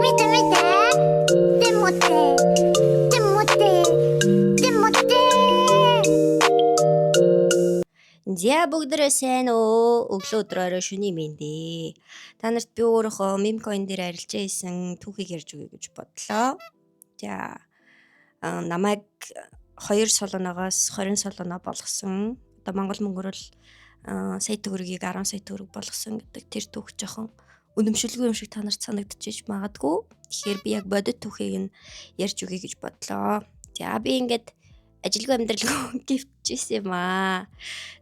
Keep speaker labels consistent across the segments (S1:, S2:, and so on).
S1: 見て見てでもってでもってでもって За бүгдээрээ сайн уу? Өглөө өдрөө орой шөнийн мэндэ. Та нарт би өөрөөхөө мемкоин дээр арилжаа хийсэн түүхийг ярьж өгье гэж бодлоо. За намайг 2 солоноогоос 20 солоноо болгосон. Одоо Монгол мөнгөөр л сая төгрөгийг 10 сая төгрөг болгосон гэдэг тэр түүх жоохон үнэмшилгүй юм шиг та нарт санагдчихж магадгүй. Тэгэхээр би яг бодит түүхийг нь ярьж өгье гэж бодлоо. За би ингээд ажилгүй амьдралгүй гівчихсэн юм аа.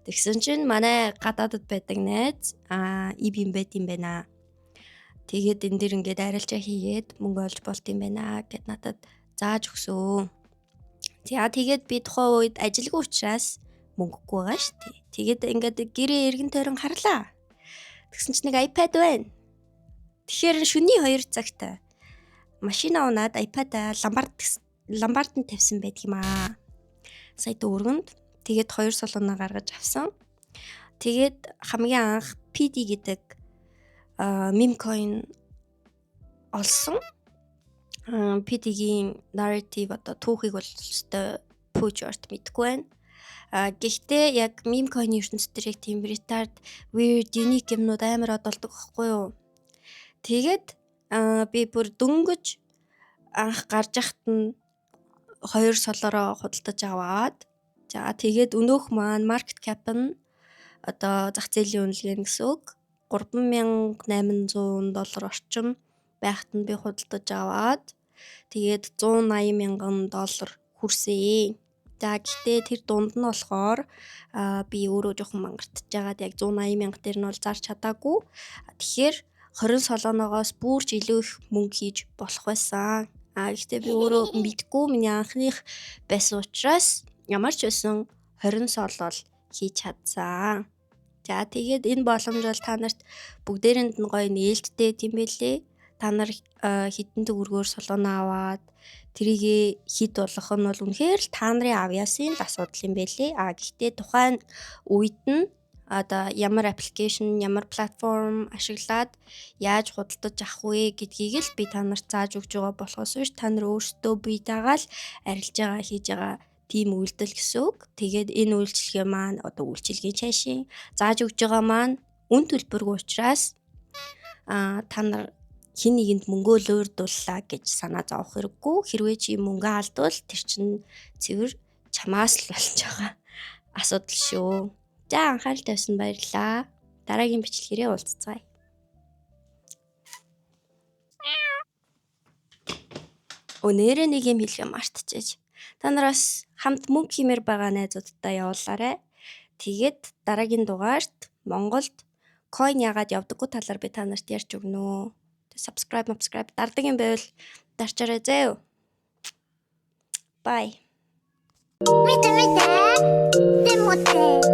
S1: Тэгсэн чинь манай гадаадд байдаг найз ив юм байт юм байна. Тэгээд энэ дэр ингээд арилжаа хийгээд мөнгө олж болт юм байна гэд надад зааж өгсөн. За тэгээд би тухайн үед ажилгүй учраас мөнгөгүй байгаа шүү дээ. Тэгээд ингээд гэрээ эргэн тойрон харлаа. Тэгсэн чинь нэг iPad байна. Тэгэхээр шөнийн 2 цагт машина унаад iPad-а ламбард нь тавьсан байдаг юм аа. Сая дөрөвд тэгээд 2 солоноо гаргаж авсан. Тэгээд хамгийн анх PD гэдэг мемкоин олсон. PD-гийн narrative одоо түүхийг бол өстой пүүжорт мэдгүй байна. Гэхдээ яг мемкоины ертөнцийн дээр яг тийм retard weird unique юмнууд амар одолдог байхгүй юу? Тэгээд би бүр дөнгөж анх гарч яхад нь 2 солороо худалдаж аваад за тэгээд өнөөх маань market cap нь одоо зах зээлийн үнэлгээ нь гэсэн үг $3,800 орчим байхад нь би худалдаж аваад тэгээд $180,000 хүрсэн. За гэхдээ тэр дунд нь болохоор би өөрөө жоохон мангартж байгаад яг 180,000 дээр нь бол зарч чадаагүй. Тэгэхээр 20 солоноогоос бүрч илүү их мөнгө хийж болох байсан. Гэхдээ би өөрөө мэдгүй миний анхных байсан учраас ямар ч байсан 20 солол хийж чадсан. За тэгээд энэ боломж бол та нарт бүгдээрэнд нь гоё нээлттэй тийм байлээ. Та нар хитэн төгрөгөөр солоноо аваад тэрийг хит болгох нь бол үнэхээр л та нарын авьяасын асуудал юм байлээ. Гэхдээ тухайн үед нь одоо ямар аппликейшн, ямар платформ ашиглаад яаж худалдаж авах вэ гэдгийг л би та нарт зааж өгч байгаа болохоос биш та нар өөрсдөө бие дагаал арилж байгаа хийж байгаа тийм үйлдэл гэсэн үг. Тэгээд энэ үйлчилгээ маань одоо үйлчилгээний цаашийн зааж өгч байгаа маань үн төлбөргүй учраас та нар хин нэгэнд мөнгөө луурдууллаа гэж санаа зовох хэрэггүй. Хэрвээ чи мөнгө алдвал тэр чинь цэвэр чамаас л болж байгаа асуудал шүү. За анхаарал тавьсан баярлалаа. Дараагийн бичлэгээрээ уулзцгаая. Өнөөрөө нэг юм хэлгээ мартчихэж. Та нараас хамт мөнгө хиймээр байгаа найзуудтай явуулаарай. Тэгээд дараагийн дугаарт Монголд coin яагаад явдаггүй талаар би та нарт ярьж өгнө. Subscribe дардаг юм байвал дарчаарай заяа. Bye. 見て見てでもって